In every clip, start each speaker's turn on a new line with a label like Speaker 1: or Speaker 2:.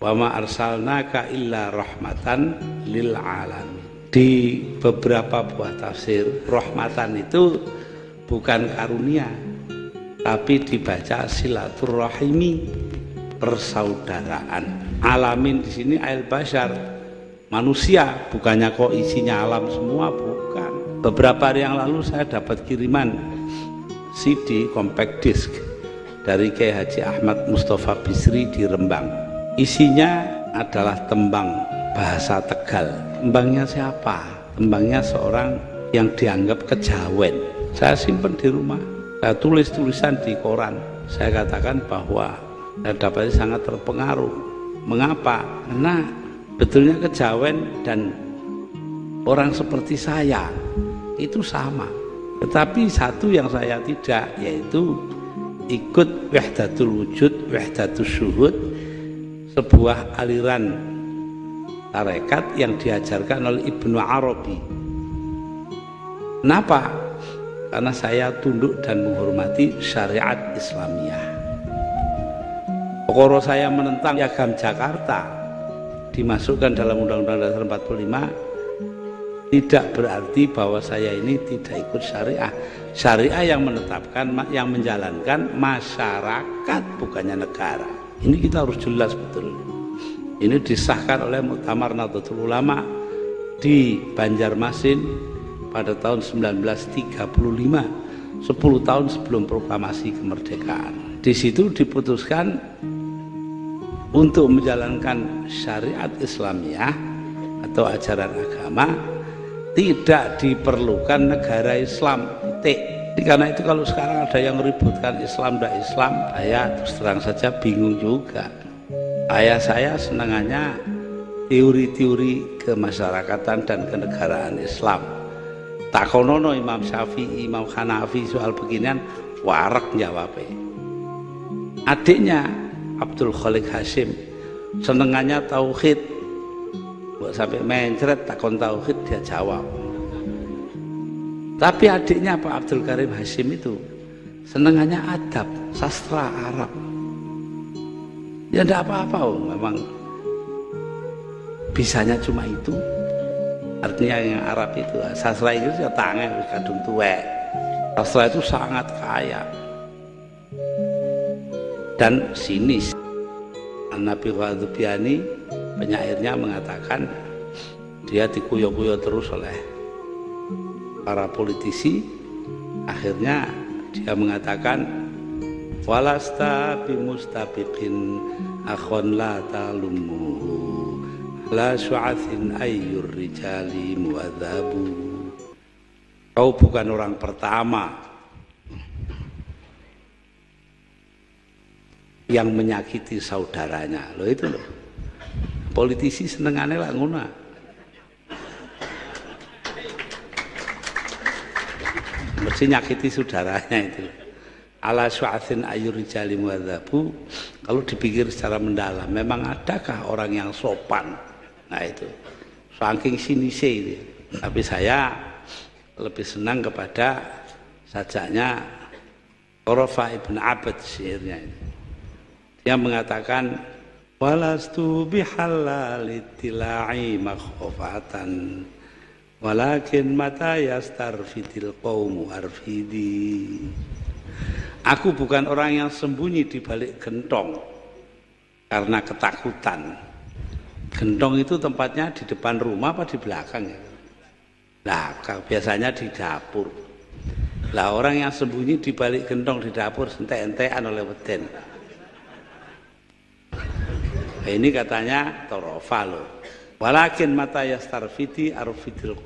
Speaker 1: wa ma arsalnaka illa rahmatan lil alamin. Di beberapa buah tafsir, rahmatan itu bukan karunia, tapi dibaca silaturrahimi, persaudaraan. Alamin di sini ail bashar, manusia, bukannya kok isinya alam semua, bukan. Beberapa hari yang lalu saya dapat kiriman CD compact disc dari Kiai Haji Ahmad Mustafa Bisri di Rembang. Isinya adalah tembang bahasa Tegal. Tembangnya siapa? Tembangnya seorang yang dianggap kejawen. Saya simpen di rumah. Saya tulis tulisan di koran. Saya katakan bahwa saya dapatnya sangat terpengaruh. Mengapa? Karena betulnya kejawen dan orang seperti saya itu sama. Tetapi satu yang saya tidak, yaitu ikut wahdatul wujud, wahdatul syuhud, sebuah aliran tarekat yang diajarkan oleh Ibnu Arabi. Kenapa? Karena saya tunduk dan menghormati syariat Islamiyah. Pokoknya saya menentang piagam Jakarta dimasukkan dalam Undang-Undang Dasar 45 tidak berarti bahwa saya ini tidak ikut syariah. Syariah yang menetapkan, yang menjalankan masyarakat, bukannya negara. Ini kita harus jelas betul. Ini disahkan oleh Muktamar Nahdlatul Ulama di Banjarmasin pada tahun 1935, 10 tahun sebelum proklamasi kemerdekaan. Di situ diputuskan untuk menjalankan syariat Islamiyah atau ajaran agama tidak diperlukan negara Islam. Karena itu kalau sekarang ada yang meributkan Islam dan Islam, saya terus terang saja bingung juga. Ayah saya senangannya teori-teori kemasyarakatan dan kenegaraan Islam. Takonono Imam Syafi'i, Imam Hanafi soal beginian, warak jawabnya. Adiknya Abdul Khalik Hashim senengannya tauhid. Buat sampai mencret takon tauhid dia jawab. Tapi adiknya Pak Abdul Karim Hashim itu senengannya adab, sastra Arab. Ya enggak apa-apa, memang bisanya cuma itu. Artinya yang Arab itu, sastra Inggris ya tangan kadung tuwek. Sastra itu sangat kaya dan sinis. Nabi Wadhubiani penyairnya mengatakan dia dikuyok-kuyok terus oleh para politisi. Akhirnya dia mengatakan walasta bimustabiqin akhon la talumuhu la syu'athin ayyur rijali muadzabu. Kau bukan orang pertama yang menyakiti saudaranya. Loh itu loh, politisi senengannya lah ngono. Mesti nyakiti saudaranya itu. Ala syu'athin ayyur rijali muadzabu. Kalau dipikir secara mendalam, memang adakah orang yang sopan? Nah itu saking sinise itu. Tapi saya lebih senang kepada sajaknya Qurafa ibn Abad, syairnya itu. Dia mengatakan walastu bihalalitilai makhofatan walakin mata yastarfidil qawmu arfidi. Aku bukan orang yang sembunyi di balik gentong karena ketakutan. Gentong itu tempatnya di depan rumah apa di belakang ya? Belakang, biasanya di dapur. Lah orang yang sembunyi di balik gentong di dapur entek-entekan oleh weden. Nah, ini katanya Torofa loh. Walakin mata yastarfidi arfidil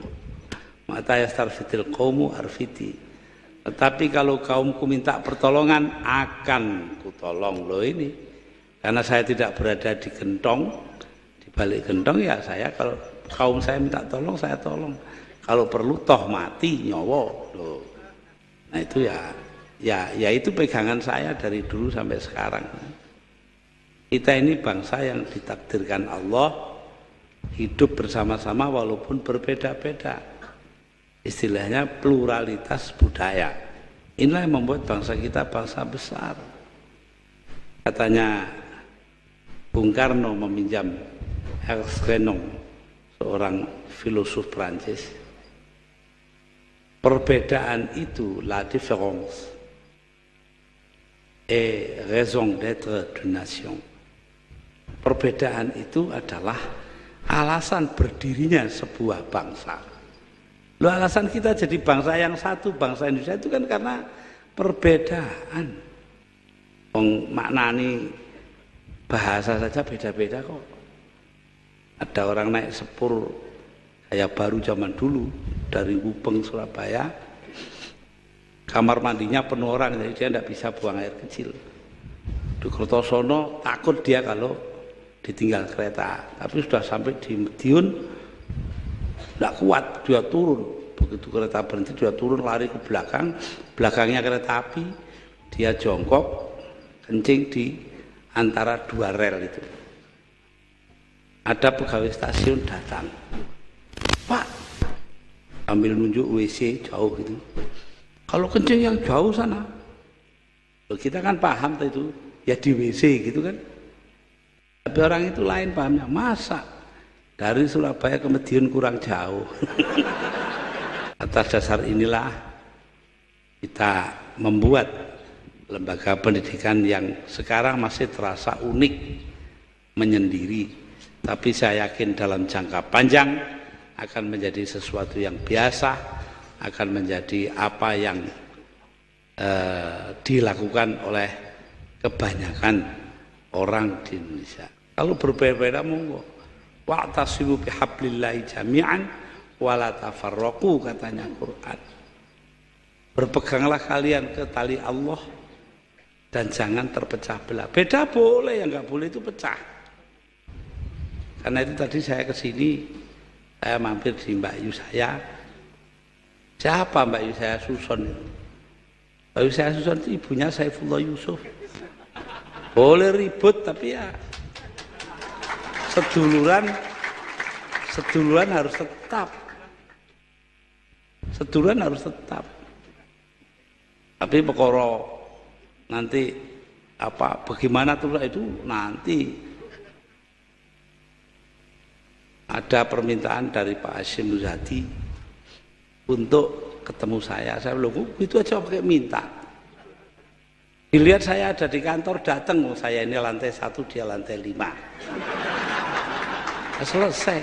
Speaker 1: qawmu arfidi. Tetapi kalau kaumku minta pertolongan akan kutolong loh ini. Karena saya tidak berada di gentong, di balik gentong ya saya, kalau kaum saya minta tolong saya tolong. Kalau perlu toh mati nyowo loh. Nah itu ya itu pegangan saya dari dulu sampai sekarang. Kita ini bangsa yang ditakdirkan Allah hidup bersama-sama walaupun berbeda-beda. Istilahnya pluralitas budaya. Inilah yang membuat bangsa kita bangsa besar. Katanya Bung Karno meminjam Ernst Renan, seorang filosof Prancis. Perbedaan itu, la différence est raison d'être d'une nation. Perbedaan itu adalah alasan berdirinya sebuah bangsa. Loh, alasan kita jadi bangsa yang satu, bangsa Indonesia itu kan karena perbedaan. Maknani bahasa saja beda-beda kok. Ada orang naik sepur kayak baru zaman dulu dari Gubeng Surabaya, kamar mandinya penuh orang, jadi dia tidak bisa buang air kecil. Di Kertosono takut dia kalau ditinggal kereta, tapi sudah sampai di Madiun tidak kuat, dia turun. Begitu kereta berhenti dia turun, lari ke belakang, belakangnya kereta api, dia jongkok kencing di antara dua rel itu. Ada pegawai stasiun datang, Pak, ambil nunjuk WC jauh gitu. Kalau kencing yang jauh sana, kita kan paham itu ya di WC gitu kan. Tapi orang itu lain pahamnya, masa dari Surabaya ke Madiun kurang jauh. Atas dasar inilah kita membuat lembaga pendidikan yang sekarang masih terasa unik, menyendiri. Tapi saya yakin dalam jangka panjang akan menjadi sesuatu yang biasa, akan menjadi apa yang dilakukan oleh kebanyakan orang di Indonesia. Kalau berbeda-beda monggo. Wa'tasimu bihablillahi jami'an wala tafarraqu, katanya Quran. Berpeganglah kalian ke tali Allah dan jangan terpecah belah. Beda boleh, yang nggak boleh itu pecah. Karena itu tadi saya ke sini, saya mampir di Mbak Yu saya. Siapa Mbak Yu saya? Suson. Mbak Yu saya Suson itu ibunya Saifullah Yusuf. Boleh ribut tapi ya seduluran harus tetap. Seduluran harus tetap. Tapi perkara nanti apa bagaimana tuh itu nanti. Ada permintaan dari Pak Hashim Muzadi untuk ketemu saya. Saya bilang, itu aja pakai minta. Dilihat saya ada di kantor, datang. Saya ini lantai 1, dia lantai 5. Selesai.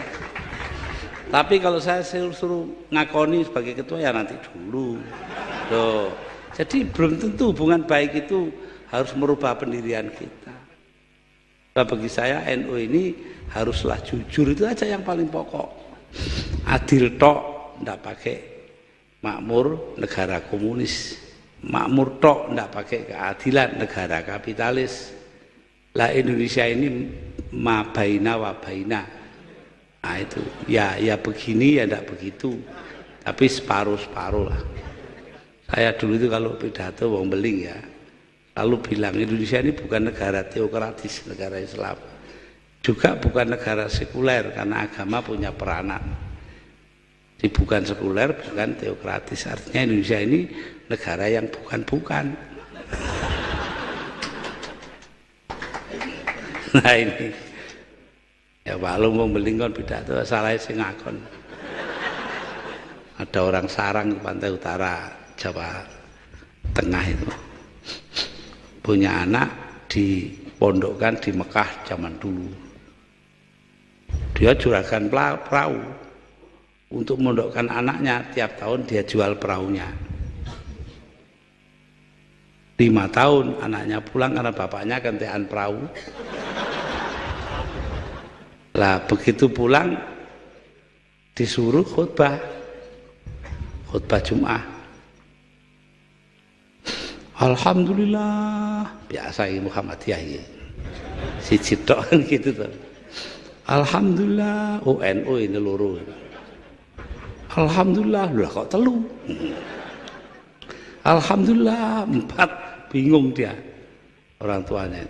Speaker 1: Tapi kalau saya suruh ngakoni sebagai ketua, ya nanti dulu. Loh. Jadi belum tentu hubungan baik itu harus merubah pendirian kita. Nah, bagi saya NU ini haruslah jujur, itu aja yang paling pokok. Adil tok, ndak pakai makmur negara komunis. Makmur tok, ndak pakai keadilan negara kapitalis. Lah Indonesia ini ma baina wa baina. Nah itu ya begini ya ndak begitu. Tapi separuh-separuh lah. Saya dulu itu kalau pidato wong beling ya, lalu bilang Indonesia ini bukan negara teokratis, negara Islam. Juga bukan negara sekuler karena agama punya peranan. Jadi bukan sekuler, bukan teokratis. Artinya Indonesia ini negara yang bukan-bukan. Nah ini ya walau mau melingkon pidato salahnya sing ngakon. Ada orang sarang di pantai utara Jawa Tengah itu punya anak dipondokkan di Mekah zaman dulu. Dia juragan perahu. Untuk memondokkan anaknya tiap tahun dia jual perahunya. 5 tahun anaknya pulang karena bapaknya gantian perahu. Lah begitu pulang disuruh khutbah Jumat. Alhamdulillah, biasa ini Muhammadiyah ya. Si cidok kan gitu tuh. Alhamdulillah, NU ini loro. Alhamdulillah, lah kok telu. Alhamdulillah 4, bingung dia orang tuanya.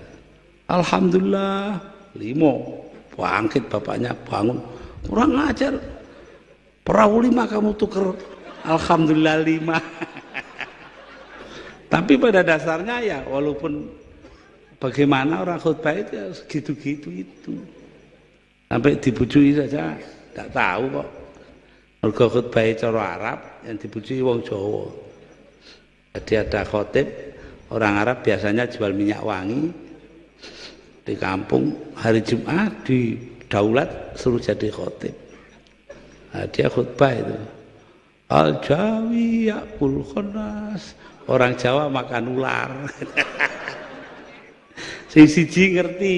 Speaker 1: Alhamdulillah 5, bangkit bapaknya bangun. Kurang ajar, perahu 5 kamu tuker. Alhamdulillah 5. Tapi pada dasarnya ya walaupun bagaimana orang khutbah itu ya segitu-gitu itu. Sampai dibujui saja tidak tahu kok. Mergo khutbah cara Arab yang dibujui wong Jawa. Jadi ada khotib orang Arab biasanya jual minyak wangi di kampung hari Jumat di daulat suruh jadi khotib. Nah, dia khutbah itu. Al-Jawi yakul khanas. Orang Jawa makan ular. Sing siji ngerti.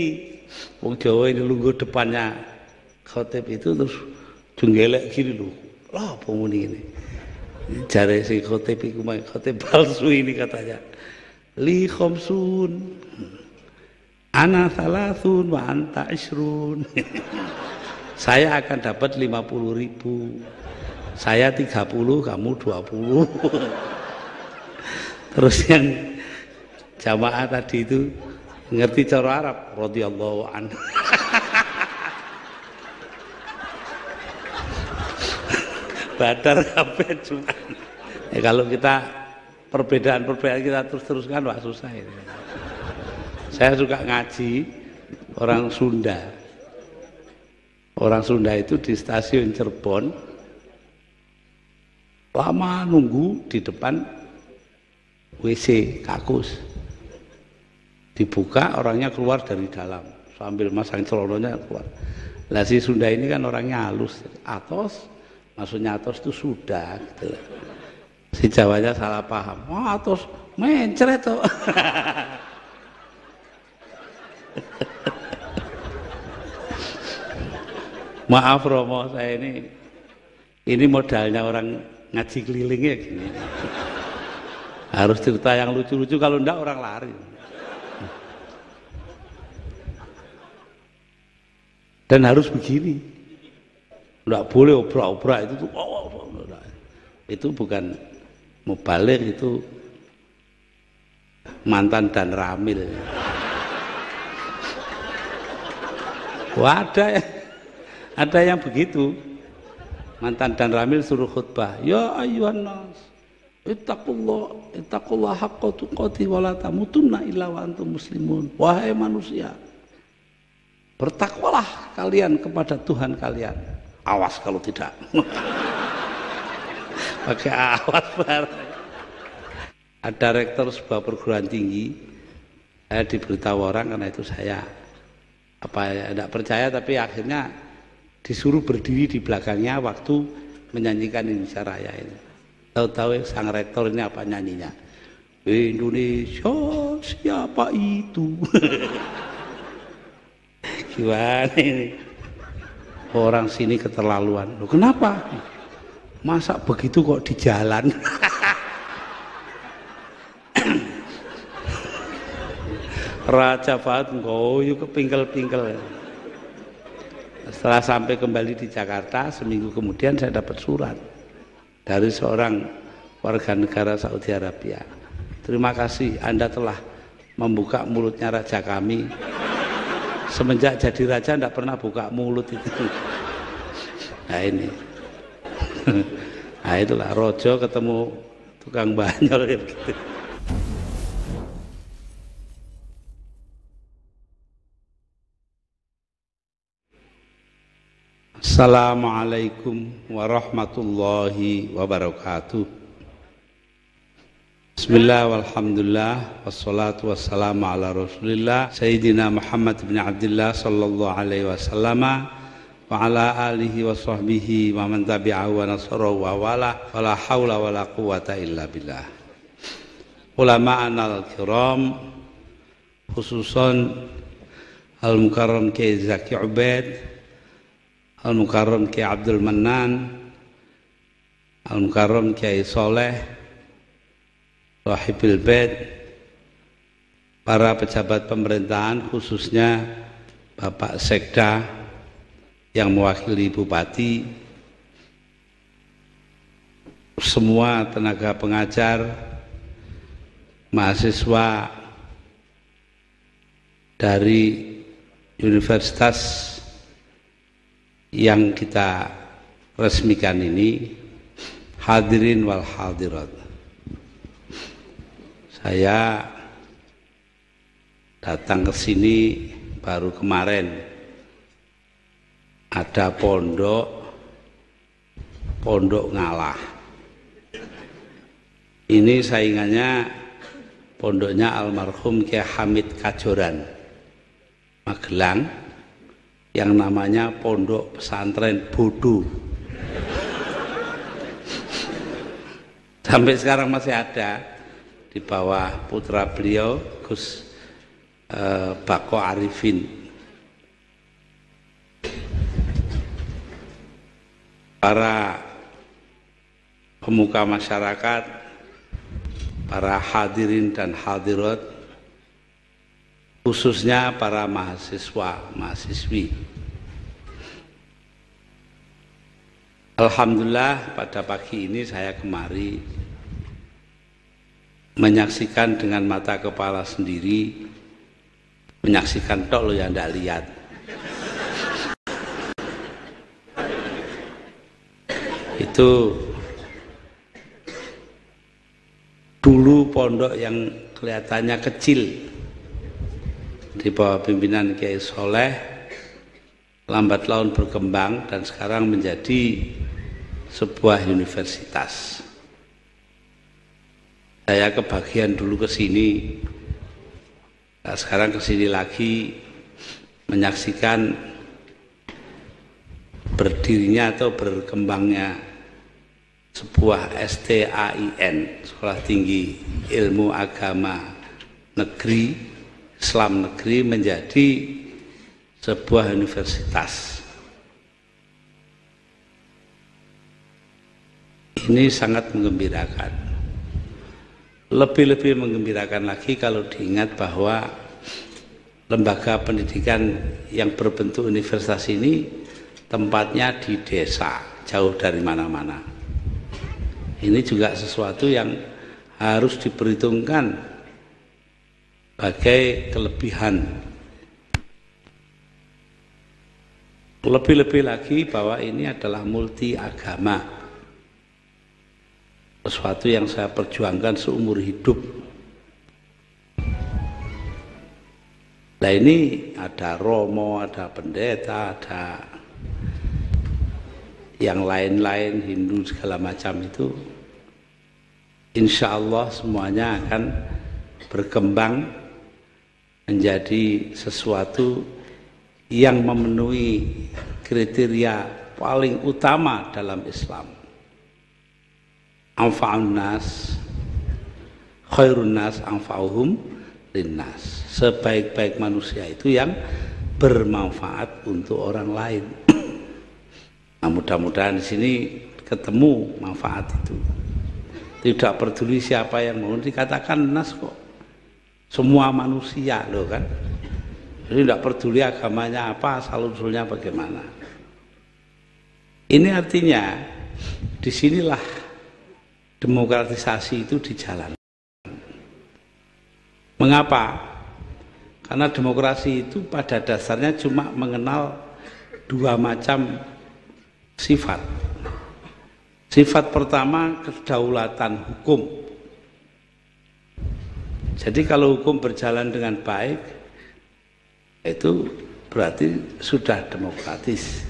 Speaker 1: Wong Jawa ini lungguh depannya khotib itu terus jenggelek gini lho. Lah apa muni ini? Jare si khotib iku khotib palsu ini katanya. Li khamsun. Ana salasun wa anta isrun. Saya akan dapat 50.000. Saya 30, kamu 20. Terus yang jamaah tadi itu ngerti cara Arab, radhiyallahu anhu. Badar kabeh cuma. Ya, kalau kita perbedaan kita terus-teruskan wah susah ini. Saya suka ngaji orang Sunda. Orang Sunda itu di stasiun Cirebon lama nunggu di depan WC kakus. Dibuka orangnya keluar dari dalam sambil masang celonanya keluar. Lah si Sunda ini kan orangnya halus, atos, maksudnya atos itu sudah gitu. Si Jawanya salah paham. Oh, atos mencret tuh. Maaf Romo, saya ini modalnya orang ngaji kelilingnya gini. Harus cerita yang lucu-lucu, kalau enggak orang lari. Dan harus begini. Enggak boleh obrak-obrak itu tuh. Itu bukan mubalik, itu mantan dan ramil. Wah, ada yang begitu. Mantan dan ramil suruh khutbah. Ya ayyuhan nas, ittaqullah haqqa tuqatih wa la tamutunna illa wa antum muslimun. Wahai manusia, bertakwalah kalian kepada Tuhan kalian. Awas kalau tidak. Pakai awas bareng. Ada rektor sebuah perguruan tinggi, saya diberitahu orang karena itu saya tidak percaya, tapi akhirnya disuruh berdiri di belakangnya waktu menyanyikan Indonesia Raya ini. Tahu-tahu sang rektor ini apa nyanyinya? Indonesia siapa itu? Gimana ini? Orang sini keterlaluan. Loh, kenapa? Masa begitu kok di jalan? Raja Fahad ngoyo kepingkel-pingkel. Setelah sampai kembali di Jakarta, seminggu kemudian saya dapat surat dari seorang warga negara Saudi Arabia. Terima kasih, Anda telah membuka mulutnya raja kami. Semenjak jadi raja tidak pernah buka mulut itu. Nah ini. Nah itulah rojo ketemu tukang banyol gitu. Assalamualaikum warahmatullahi wabarakatuh. Bismillah walhamdulillah wassalatu wassalamu ala rasulillah Sayyidina Muhammad bin Abdullah sallallahu alaihi wasallam wa ala alihi wa sahbihi wa man tabi'ahu wa nasarahu wa wala wala hawla wala quwata illa billah. Ulama'an al-kiram, khususan Al-Mukarram Kiai Zaki Ubaid, Al-Mukarram Kiai Abdul Mannan, Al-Mukarram Kiai Soleh Sahibil Bait, para pejabat pemerintahan khususnya Bapak Sekda yang mewakili Bupati, semua tenaga pengajar, mahasiswa dari universitas yang kita resmikan ini, hadirin wal hadirat. Saya datang ke sini baru kemarin ada pondok ngalah. Ini saingannya pondoknya almarhum Kiai Hamid Kajoran Magelang yang namanya Pondok Pesantren Bodo. Sampai sekarang masih ada di bawah putra beliau Gus Bako Arifin. Para pemuka masyarakat, para hadirin dan hadirat, khususnya para mahasiswa, mahasiswi. Alhamdulillah pada pagi ini saya kemari menyaksikan dengan mata kepala sendiri, menyaksikan tok lo yang tidak lihat. Itu dulu pondok yang kelihatannya kecil di bawah pimpinan Kiai Soleh, lambat laun berkembang dan sekarang menjadi sebuah universitas. Saya kebagian dulu ke sini, nah sekarang ke sini lagi menyaksikan berdirinya atau berkembangnya sebuah STAIN, Sekolah Tinggi Ilmu Agama Negeri, Islam Negeri, menjadi sebuah universitas. Ini sangat menggembirakan. Lebih-lebih menggembirakan lagi kalau diingat bahwa lembaga pendidikan yang berbentuk universitas ini tempatnya di desa, jauh dari mana-mana. Ini juga sesuatu yang harus diperhitungkan sebagai kelebihan. Lebih-lebih lagi bahwa ini adalah multi agama. Sesuatu yang saya perjuangkan seumur hidup. Nah ini ada romo, ada pendeta, ada yang lain-lain, Hindu segala macam itu. Insya Allah semuanya akan berkembang menjadi sesuatu yang memenuhi kriteria paling utama dalam Islam. Anfa'un nas, khairun nas anfa'uhum linnas. Sebaik-baik manusia itu yang bermanfaat untuk orang lain. Nah, mudah-mudahan di sini ketemu manfaat itu. Tidak peduli siapa yang mau, dikatakan nas kok. Semua manusia loh kan. Jadi tidak peduli agamanya apa, asal-usulnya bagaimana. Ini artinya disinilah demokratisasi itu dijalankan. Mengapa? Karena demokrasi itu pada dasarnya cuma mengenal dua macam sifat. Sifat pertama kedaulatan hukum. Jadi kalau hukum berjalan dengan baik, itu berarti sudah demokratis.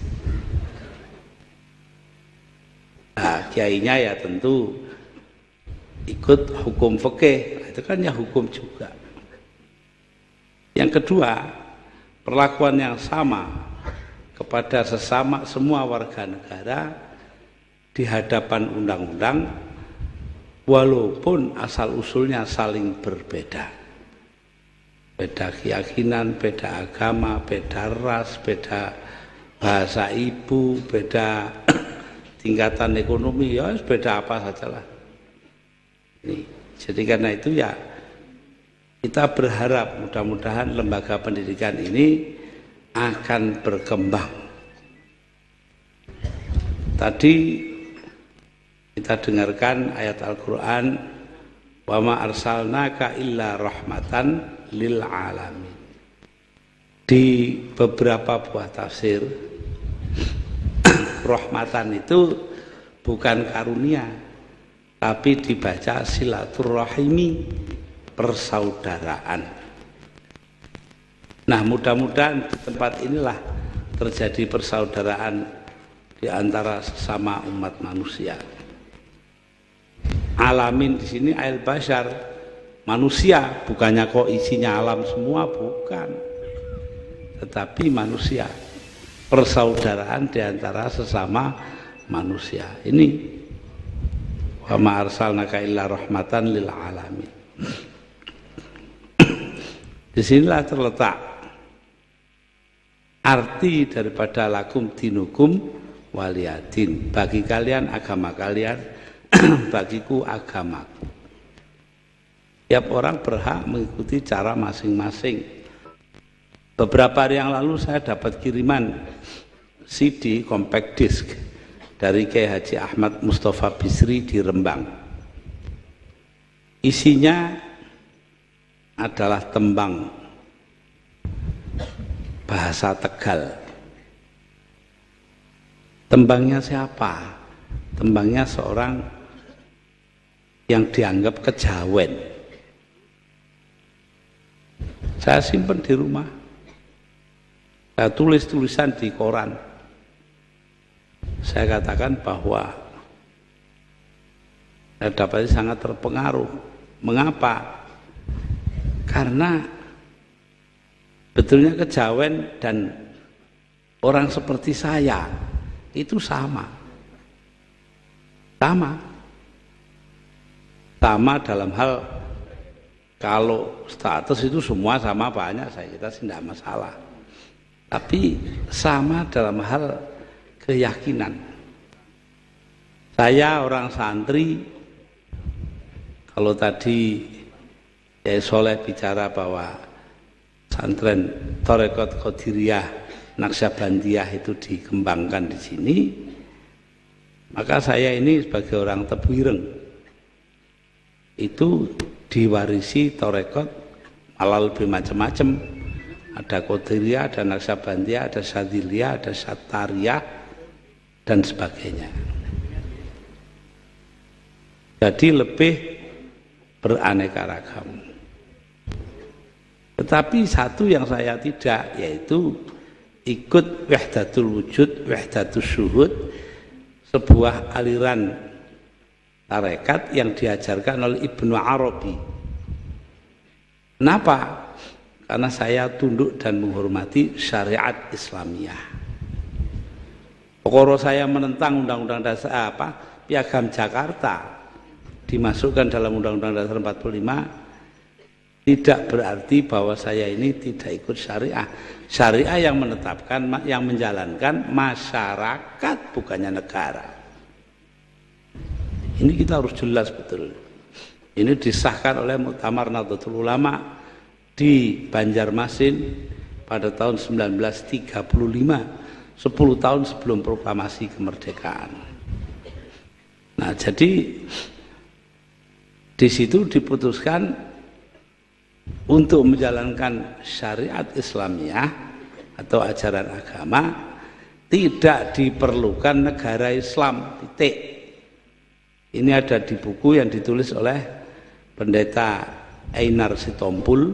Speaker 1: Nah, kiainya ya tentu ikut hukum fikih, itu kan ya hukum juga. Yang kedua, perlakuan yang sama kepada sesama semua warga negara di hadapan undang-undang walaupun asal-usulnya saling berbeda. Beda keyakinan, beda agama, beda ras, beda bahasa ibu, beda tingkatan ekonomi, ya beda apa sajalah. Jadi karena itu ya kita berharap mudah-mudahan lembaga pendidikan ini akan berkembang. Tadi kita dengarkan ayat Al-Quran, wa ma arsalnaka illa rahmatan lil alamin. Di beberapa buah tafsir, rahmatan itu bukan karunia, tapi dibaca silaturahimi, persaudaraan. Nah, mudah-mudahan di tempat inilah terjadi persaudaraan di antara sesama umat manusia. Alamin di sini ail bashar, manusia, bukannya kok isinya alam semua, bukan. Tetapi manusia, persaudaraan di antara sesama manusia. Ini wa ma arsalnaka illa rahmatan lil alamin. Disinilah terletak arti daripada lakum dinukum waliyadin, bagi kalian agama kalian, bagiku agamaku. Tiap orang berhak mengikuti cara masing-masing. Beberapa hari yang lalu saya dapat kiriman CD compact disc dari Kiai Haji Ahmad Mustafa Bisri di Rembang. Isinya adalah tembang bahasa Tegal. Tembangnya siapa? Tembangnya seorang yang dianggap kejawen. Saya simpan di rumah. Saya tulis tulisan di koran. Saya katakan bahwa saya dapat sangat terpengaruh. Mengapa? Karena betulnya kejawen dan orang seperti saya itu sama dalam hal kalau status itu semua sama banyak, saya kira sih tidak masalah, tapi sama dalam hal keyakinan. Saya orang santri, kalau tadi Kiai Soleh bicara bahwa santren Tarekat Qadiriyah Naqsyabandiyah itu dikembangkan di sini, maka saya ini sebagai orang Tebuireng itu diwarisi Tarekat malah lebih macam-macam. Ada Qadiriyah, ada Naqsyabandiyah, ada Syadziliyah, ada Syattariyah dan sebagainya. Jadi lebih beraneka ragam. Tetapi satu yang saya tidak, yaitu ikut wahdatul wujud, wahdatul syuhud, sebuah aliran tarekat yang diajarkan oleh Ibnu Arabi. Kenapa? Karena saya tunduk dan menghormati syariat Islamiyah. Pokoknya saya menentang Undang-Undang Dasar Piagam Jakarta dimasukkan dalam Undang-Undang Dasar 45, tidak berarti bahwa saya ini tidak ikut syariah. Syariah yang menetapkan, yang menjalankan masyarakat, bukannya negara. Ini kita harus jelas betul. Ini disahkan oleh Muktamar Nahdlatul Ulama di Banjarmasin pada tahun 1935, 10 tahun sebelum proklamasi kemerdekaan. Nah, jadi di situ diputuskan untuk menjalankan syariat Islamiyah atau ajaran agama tidak diperlukan negara Islam, titik. Ini ada di buku yang ditulis oleh Pendeta Einar Sitompul,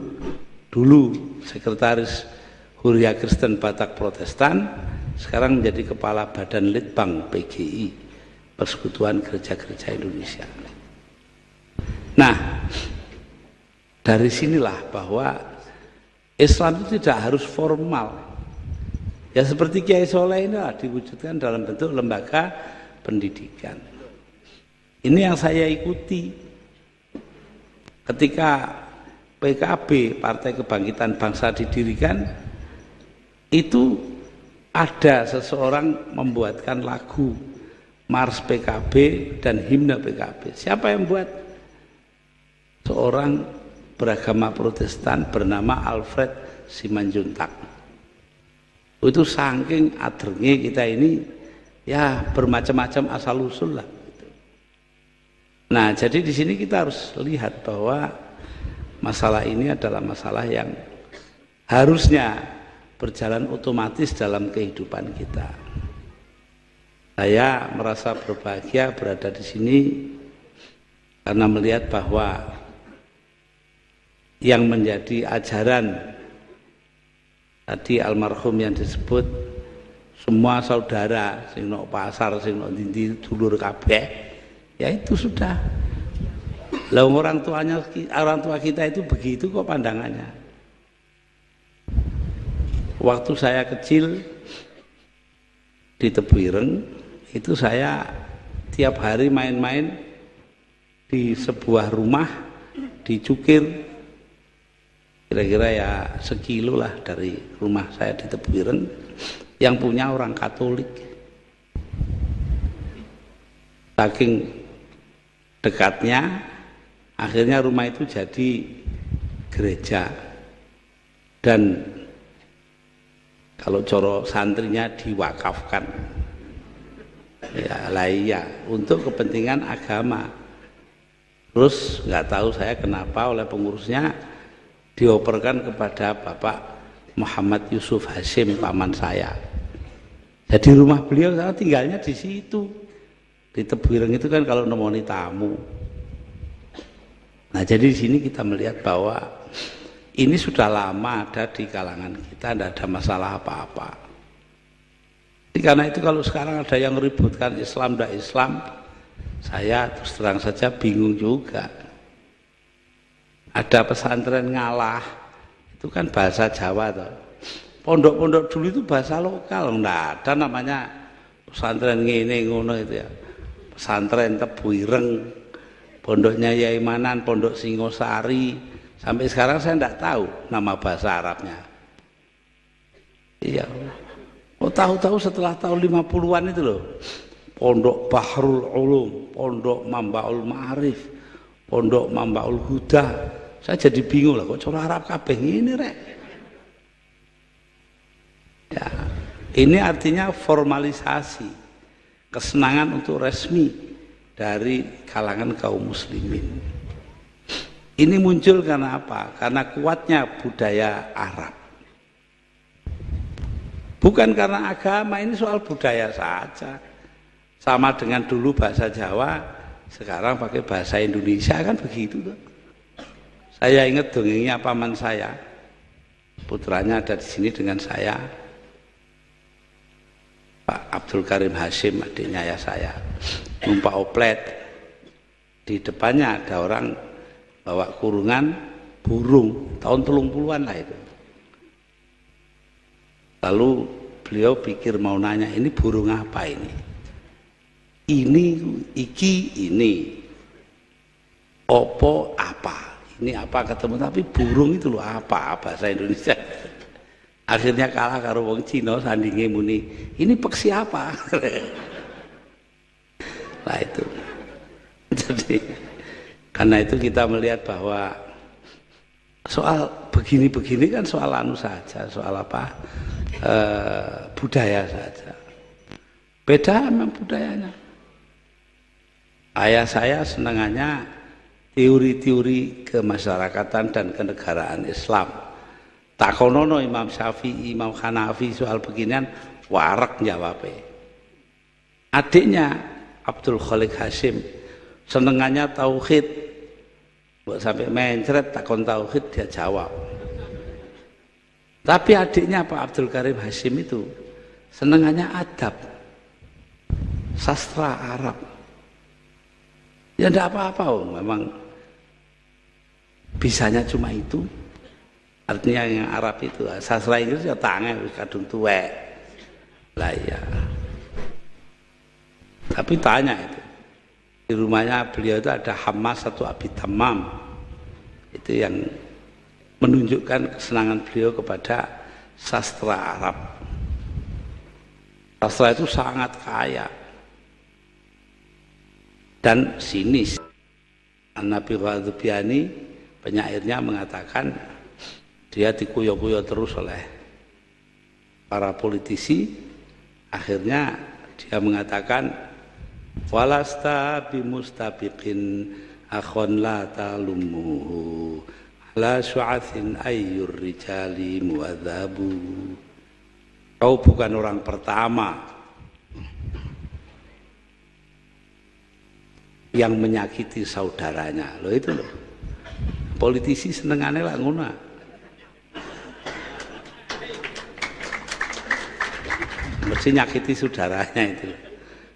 Speaker 1: dulu Sekretaris Huria Kristen Batak Protestan, sekarang menjadi Kepala Badan Litbang PGI, Persekutuan Gereja-Gereja Indonesia. Nah, dari sinilah bahwa Islam itu tidak harus formal. Ya seperti Kiai Soleh ini diwujudkan dalam bentuk lembaga pendidikan. Ini yang saya ikuti. Ketika PKB, Partai Kebangkitan Bangsa didirikan, itu ada seseorang membuatkan lagu Mars PKB dan himne PKB. Siapa yang buat? Seorang beragama Protestan bernama Alfred Simanjuntak. Itu saking adrenge kita ini, ya bermacam-macam asal usul lah. Nah, jadi di sini kita harus lihat bahwa masalah ini adalah masalah yang harusnya berjalan otomatis dalam kehidupan kita. Saya merasa berbahagia berada di sini karena melihat bahwa yang menjadi ajaran Tadi almarhum yang disebut semua saudara sing nok pasar sing nok ndi dulur kabeh, ya itu sudah. Lah orang tua kita itu begitu kok pandangannya. Waktu saya kecil di Tebuireng itu saya tiap hari main-main di sebuah rumah di Cukir, kira-kira ya sekilo lah dari rumah saya di Tebuireng, yang punya orang Katolik. Saking dekatnya, akhirnya rumah itu jadi gereja. Dan kalau coro santrinya diwakafkan, ya lah iya, untuk kepentingan agama. Terus nggak tahu saya kenapa oleh pengurusnya dioperkan kepada Bapak Muhammad Yusuf Hashim, paman saya. Jadi rumah beliau saya tinggalnya di situ. Di Tebuireng itu kan kalau nemoni tamu. Nah, jadi di sini kita melihat bahwa ini sudah lama ada di kalangan kita, tidak ada masalah apa-apa. Karena itu kalau sekarang ada yang ributkan Islam dan Islam, saya terus terang saja bingung juga. Ada pesantren ngalah, itu kan bahasa Jawa toh. Pondok-pondok dulu itu bahasa lokal, enggak ada namanya pesantren ngene ngono itu ya. Pesantren Tebuireng, pondoknya Yai Manan, pondok Singosari, sampai sekarang saya enggak tahu nama bahasa Arabnya. Iya. Oh, tahu-tahu setelah tahun 50-an itu loh. Pondok Bahrul Ulum, pondok Mambaul Ma'arif, pondok Mambaul Huda. Saya jadi bingung lah, kok cara Arab kabeh ini rek. Ya, ini artinya formalisasi, kesenangan untuk resmi dari kalangan kaum muslimin. Ini muncul karena apa? Karena kuatnya budaya Arab. Bukan karena agama, ini soal budaya saja. Sama dengan dulu bahasa Jawa, sekarang pakai bahasa Indonesia, kan begitu tuh. Saya ingat dongengnya paman saya, putranya ada di sini dengan saya, Pak Abdul Karim Hashim, adiknya ya saya, numpak oplet. Di depannya ada orang bawa kurungan burung, tahun 30-an lah itu. Lalu beliau pikir mau nanya, ini burung apa ini? Ini opo apa? Ini apa ketemu, tapi burung itu loh apa bahasa Indonesia. Akhirnya kalah karo wong Cina sandinge muni, ini peksi apa? Nah itu. Jadi karena itu kita melihat bahwa soal begini-begini kan soal anu saja, soal apa? Budaya saja. Beda memang budayanya. Ayah saya senangannya teori-teori kemasyarakatan dan kenegaraan Islam. Takonono Imam Syafi'i, Imam Hanafi soal beginian warak jawabnya. Adiknya Abdul Khalik Hashim senengannya tauhid. Buat sampai mencret takon tauhid dia jawab. Tapi adiknya Pak Abdul Karim Hashim itu senengannya adab, sastra Arab. Ya enggak apa-apa, memang bisanya cuma itu. Artinya yang Arab itu, sastra Inggris ya tangan kadung tuwek. Lah ya. Tapi tanya itu. Di rumahnya beliau itu ada Hamas satu Abi Tamam. Itu yang menunjukkan kesenangan beliau kepada sastra Arab. Sastra itu sangat kaya dan sinis. Nabi Ghadzubiani, penyairnya, mengatakan dia dikuyo-kuyo terus oleh para politisi. Akhirnya dia mengatakan, walasta bimustabiqin akhon la talumuhu la syu'athin ayyur rijali muadzabu. Kau bukan orang pertama yang menyakiti saudaranya. Loh itu loh. Politisi senengane lah ngono. mesti nyakiti saudaranya itu.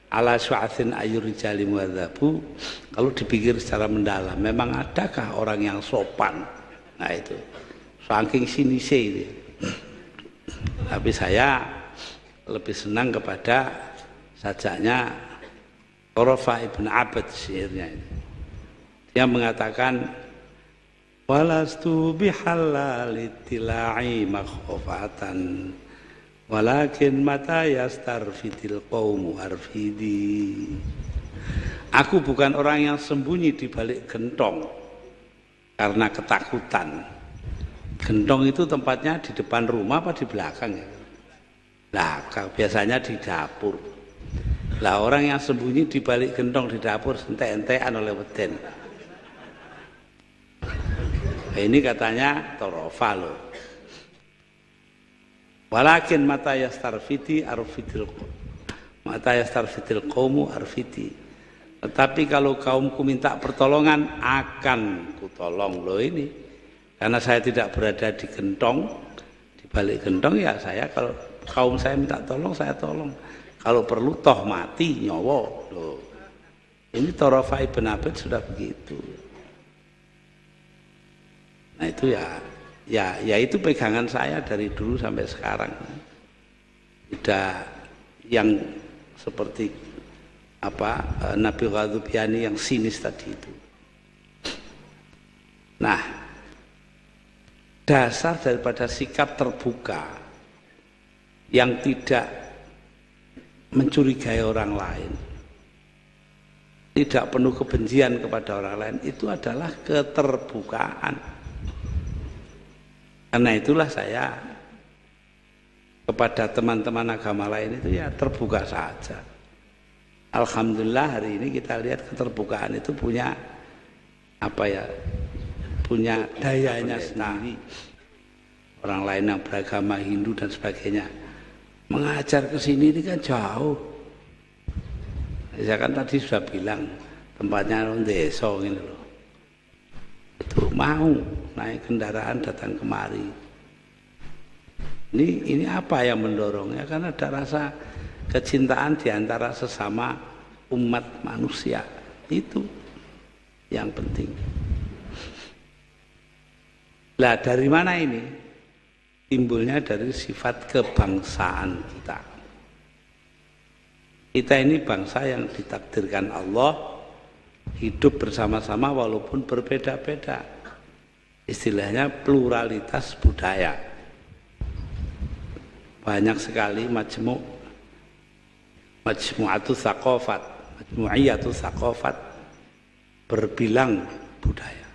Speaker 1: Ala syu'athin ayyurijali muwadzabu, kalau dipikir secara mendalam, memang adakah orang yang sopan? Nah itu, saking sinise itu. Tapi saya lebih senang kepada sajaknya Qurafa ibn Abad syairnya ini. Dia mengatakan walastu bihallalitila'i makhofatan walakin mata yastarfidil qaumu arfidi. Aku bukan orang yang sembunyi di balik gentong karena ketakutan. Gentong itu tempatnya di depan rumah apa di belakang ya? Nah, biasanya di dapur. Lah orang yang sembunyi di balik gentong di dapur entek-entekan oleh weden. Nah, ini katanya Torofa loh. Walakin mata yastarfiti arfidil qaumu arfiti. Tetapi kalau kaumku minta pertolongan akan kutolong loh ini. Karena saya tidak berada di gentong, di balik gentong ya saya kalau kaum saya minta tolong saya tolong. Kalau perlu toh mati nyawa loh. Ini Torofa ibn Abad sudah begitu. Nah itu ya itu pegangan saya dari dulu sampai sekarang. Tidak yang seperti Nabi Ghadzubiani yang sinis tadi itu. Nah, dasar daripada sikap terbuka yang tidak mencurigai orang lain, tidak penuh kebencian kepada orang lain, itu adalah keterbukaan. Karena itulah saya kepada teman-teman agama lain itu ya terbuka saja. Alhamdulillah hari ini kita lihat keterbukaan itu punya punya dayanya sendiri. Orang lain yang beragama Hindu dan sebagainya mengajar ke sini ini kan jauh. Saya kan tadi sudah bilang tempatnya desa gitu loh. Itu mau naik kendaraan datang kemari. Ini apa yang mendorongnya? Karena ada rasa kecintaan di antara sesama umat manusia. Itu yang penting. Lah dari mana ini? Timbulnya dari sifat kebangsaan kita. Kita ini bangsa yang ditakdirkan Allah hidup bersama-sama walaupun berbeda-beda. Istilahnya pluralitas budaya. Banyak sekali majmu'atus tsaqafat, majmu'iyatus tsaqafat, berbilang budaya.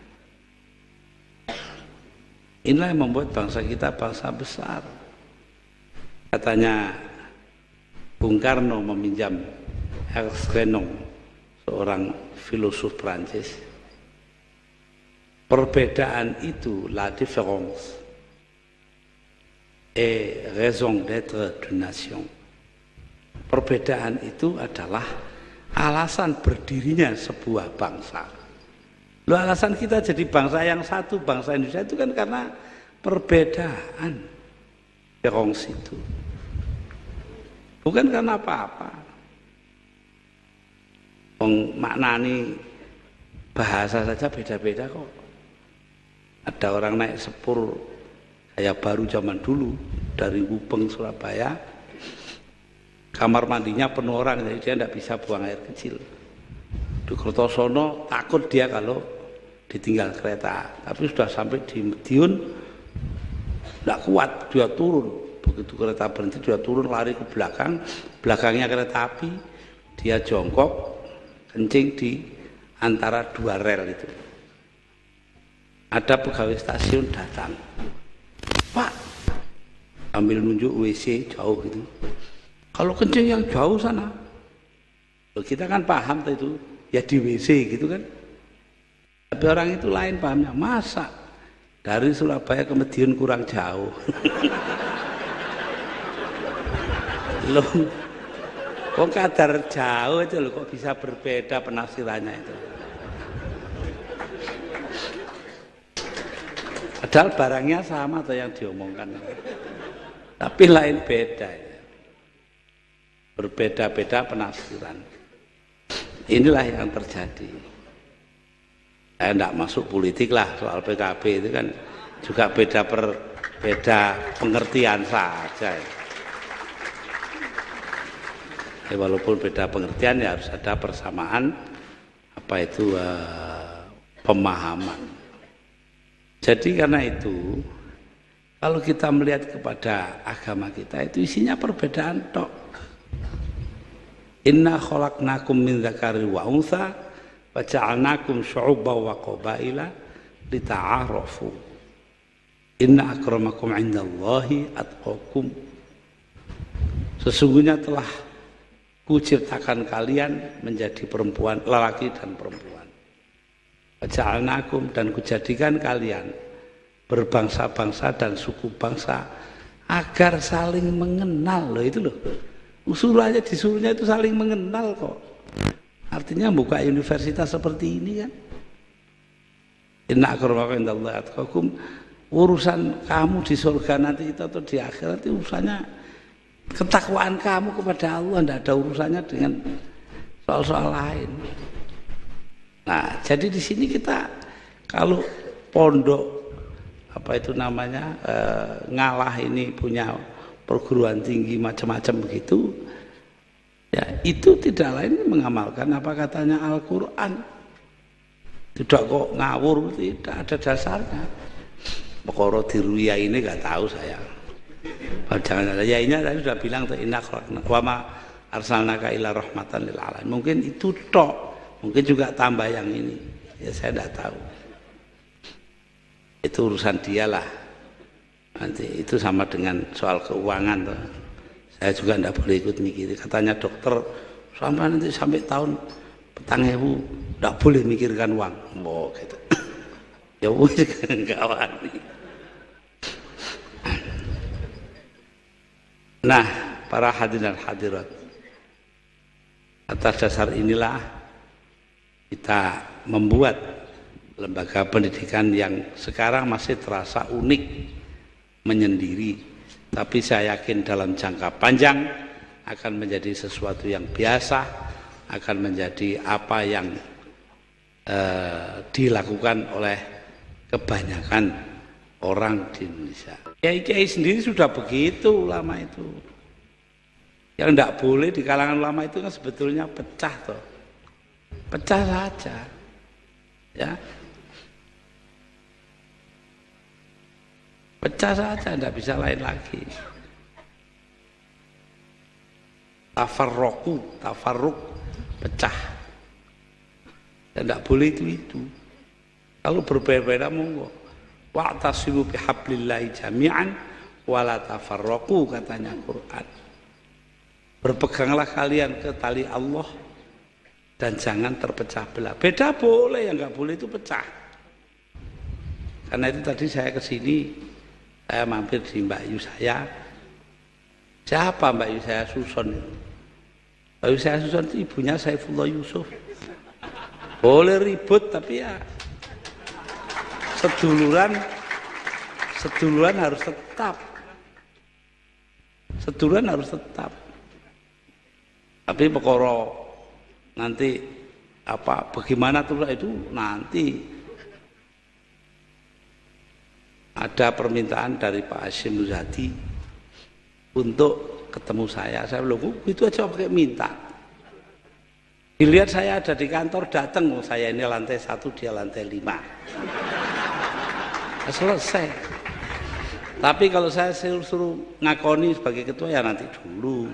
Speaker 1: Inilah yang membuat bangsa kita bangsa besar. Katanya Bung Karno meminjam Ernst Renan, seorang filosof Prancis. Perbedaan itu, la différence est raison d'être d'une nation. Perbedaan itu adalah alasan berdirinya sebuah bangsa. Loh, alasan kita jadi bangsa yang satu, bangsa Indonesia itu kan karena perbedaan Différence itu. Bukan karena apa-apa. Maknani bahasa saja beda-beda kok. Ada orang naik sepur kayak baru zaman dulu dari Gubeng Surabaya, kamar mandinya penuh orang, jadi dia tidak bisa buang air kecil. Di Kertosono takut dia kalau ditinggal kereta, tapi sudah sampai di Madiun tidak kuat, dia turun. Begitu kereta berhenti dia turun, lari ke belakang, belakangnya kereta api, dia jongkok kencing di antara dua rel itu. Ada pegawai stasiun datang, Pak, ambil nunjuk WC jauh gitu. Kalau kencing yang jauh sana, kita kan paham itu ya di WC gitu kan. Tapi orang itu lain pahamnya, masa dari Surabaya ke Madiun kurang jauh. Loh, kok kadar jauh aja loh, kok bisa berbeda penafsirannya itu. Padahal barangnya sama atau yang diomongkan, tapi lain beda. berbeda-beda penafsiran. Inilah yang terjadi. Saya tidak masuk politik lah, soal PKB itu kan juga beda pengertian saja. Ya, walaupun beda pengertian ya harus ada persamaan pemahaman. Jadi karena itu kalau kita melihat kepada agama kita itu isinya perbedaan tok. Inna khalaqnakum min dzakarin wa untha wa ja'alnakum syu'uban wa qabaila lita'arafu. Inna akramakum 'indallahi atqakum. Sesungguhnya telah kuciptakan kalian menjadi perempuan, lelaki dan perempuan. Wa ja'alnakum, dan kujadikan kalian berbangsa-bangsa dan suku bangsa agar saling mengenal. Loh itu loh. Usulannya disuruhnya itu saling mengenal kok. Artinya buka universitas seperti ini kan. Inna akramakum indallahi atqakum. Urusan kamu di surga nanti itu atau di akhirat itu urusannya ketakwaan kamu kepada Allah, tidak ada urusannya dengan soal-soal lain. Nah, jadi di sini kita kalau pondok ngalah ini punya perguruan tinggi macam-macam begitu, ya itu tidak lain mengamalkan apa katanya Al-Quran. Tidak kok ngawur, tidak ada dasarnya. Pokoro diruya ini nggak tahu saya. Jangan ada ya ini tadi sudah bilang inna wa ma arsalnaka illa rahmatan lil alamin. Mungkin itu tok, mungkin juga tambah yang ini. Ya saya tidak tahu. Itu urusan dialah. Nanti itu sama dengan soal keuangan tuh. Saya juga tidak boleh ikut mikir. Katanya dokter sampai tahun 2000 tidak boleh mikirkan uang. Oh gitu. Ya wis enggak wani. Nah, para hadirin dan hadirat, atas dasar inilah kita membuat lembaga pendidikan yang sekarang masih terasa unik, menyendiri, tapi saya yakin dalam jangka panjang akan menjadi sesuatu yang biasa, akan menjadi apa yang dilakukan oleh kebanyakan orang di Indonesia. Kiai-kiai sendiri sudah begitu lama itu. Yang tidak boleh di kalangan ulama itu kan sebetulnya pecah toh. Pecah saja. Ya. Pecah saja, tidak bisa lain lagi. Tafarruk, pecah. Dan tidak boleh itu. Kalau berbeda-beda monggo. Wa'tasimu bihablillahi jami'an wala tafarraqu, katanya Quran. Berpeganglah kalian ke tali Allah dan jangan terpecah belah. Beda boleh, yang enggak boleh itu pecah. Karena itu tadi saya ke sini, saya mampir di Mbak Yu saya. Siapa Mbak Yu saya? Suson. Mbak Yu saya Suson itu ibunya Saifullah Yusuf. Boleh ribut tapi ya seduluran harus tetap. Seduluran harus tetap. Tapi perkara nanti bagaimana tuh itu nanti ada permintaan dari Pak Hashim Muzadi untuk ketemu saya. Saya bilang, itu aja pakai minta. Dilihat saya ada di kantor, datang, saya ini lantai 1, dia lantai 5. Selesai. Tapi kalau saya suruh ngakoni sebagai ketua ya nanti dulu.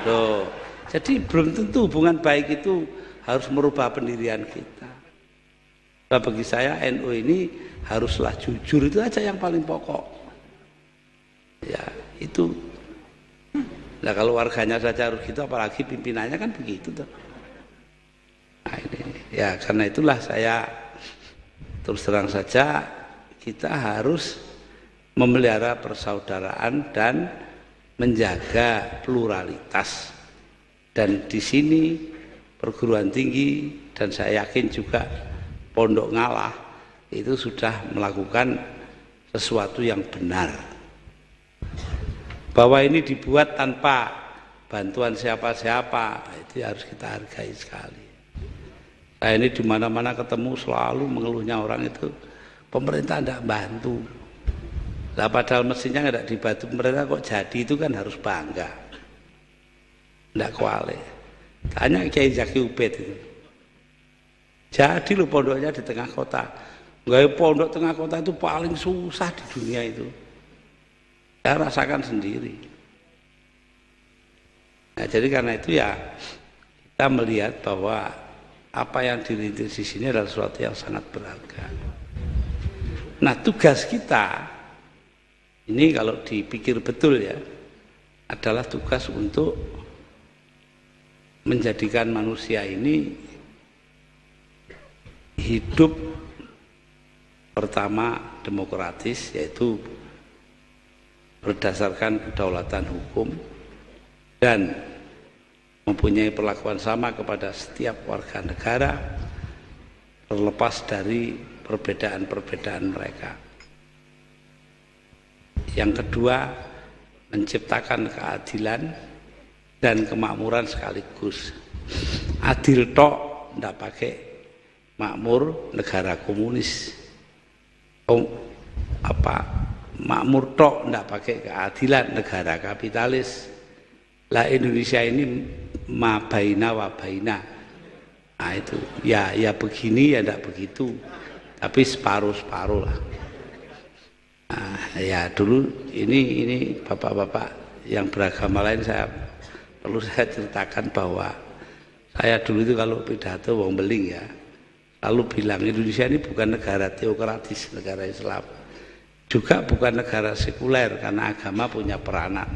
Speaker 1: Loh. Jadi belum tentu hubungan baik itu harus merubah pendirian kita. Nah, bagi saya NU ini haruslah jujur, itu aja yang paling pokok. Ya itu. Nah kalau warganya saja harus gitu, apalagi pimpinannya kan begitu tuh. Nah ini ya karena itulah saya terus terang saja kita harus memelihara persaudaraan dan menjaga pluralitas. Dan di sini perguruan tinggi dan saya yakin juga Pondok Ngalah itu sudah melakukan sesuatu yang benar. Bahwa ini dibuat tanpa bantuan siapa-siapa, itu harus kita hargai sekali. Saya ini di mana-mana ketemu selalu mengeluhnya orang itu pemerintah tidak bantu. Lah padahal mestinya tidak dibantu pemerintah kok jadi, itu kan harus bangga. Tidak kuali. Tanya Kiai Zaki Ubed itu. Jadi lo pondoknya di tengah kota. Nggak, pondok tengah kota itu paling susah di dunia itu. Saya rasakan sendiri. Nah, jadi karena itu ya kita melihat bahwa apa yang dirintis di sini adalah sesuatu yang sangat berharga. Nah, tugas kita ini kalau dipikir betul ya, adalah tugas untuk menjadikan manusia ini hidup pertama demokratis, yaitu berdasarkan kedaulatan hukum dan mempunyai perlakuan sama kepada setiap warga negara terlepas dari perbedaan-perbedaan mereka. Yang kedua, menciptakan keadilan dan kemakmuran sekaligus. Adil tok ndak pakai makmur negara komunis. Makmur tok ndak pakai keadilan negara kapitalis. Lah Indonesia ini mabaina wabaina. Nah itu ya begini ya ndak begitu. Tapi separuh-separuh lah. Nah, ya dulu ini bapak-bapak yang beragama lain perlu saya ceritakan bahwa saya dulu itu kalau pidato wong beling ya lalu bilang Indonesia ini bukan negara teokratis, negara Islam, juga bukan negara sekuler karena agama punya peranan.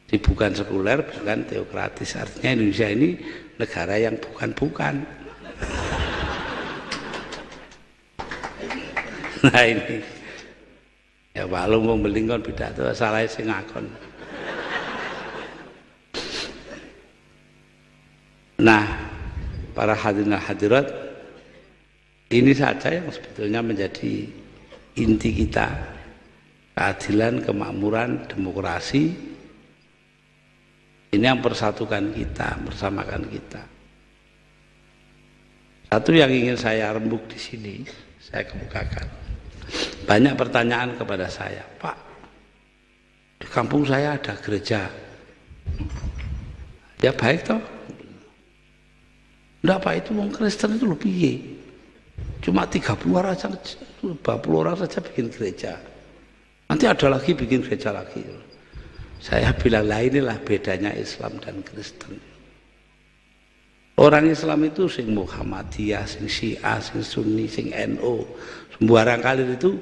Speaker 1: Jadi bukan sekuler, bukan teokratis, artinya Indonesia ini negara yang bukan-bukan. Nah ini ya Pak Lu wong beling kon pidato salah sing ngakon. Nah, para hadirin hadirat, ini saja yang sebetulnya menjadi inti kita. Keadilan, kemakmuran, demokrasi. Ini yang persatukan kita, bersamakan kita. Satu yang ingin saya rembuk di sini, saya kemukakan. Banyak pertanyaan kepada saya, Pak, di kampung saya ada gereja. Ya baik toh. Enggak Pak, itu orang Kristen itu lebih piye. Cuma 30 orang saja bikin gereja. Nanti ada lagi bikin gereja lagi. Saya bilang lah inilah bedanya Islam dan Kristen. Orang Islam itu sing Muhammadiyah, sing Syiah, sing Sunni, sing NU, sembarang kali itu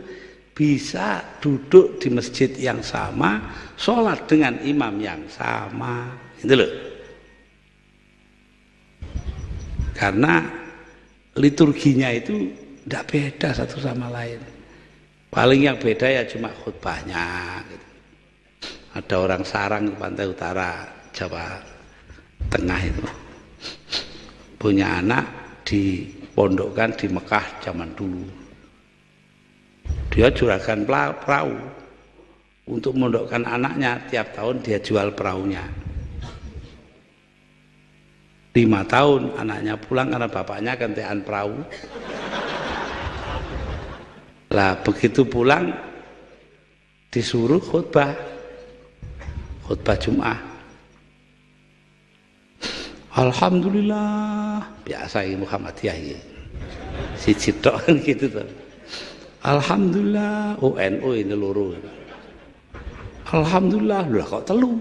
Speaker 1: bisa duduk di masjid yang sama, sholat dengan imam yang sama. Itu loh. Karena liturginya itu tidak beda satu sama lain. Paling yang beda ya cuma khutbahnya. Gitu. Ada orang sarang di pantai utara Jawa Tengah itu punya anak dipondokkan di Mekah zaman dulu. Dia juragan perahu untuk memondokkan anaknya, tiap tahun dia jual perahunya. 5 tahun anaknya pulang karena bapaknya gantian perahu. Lah begitu pulang disuruh khutbah Jumat. Alhamdulillah, biasa ini Muhammadiyah ini. Si cidok kan gitu tuh. Alhamdulillah, NU ini loro. Alhamdulillah, lah kok telu.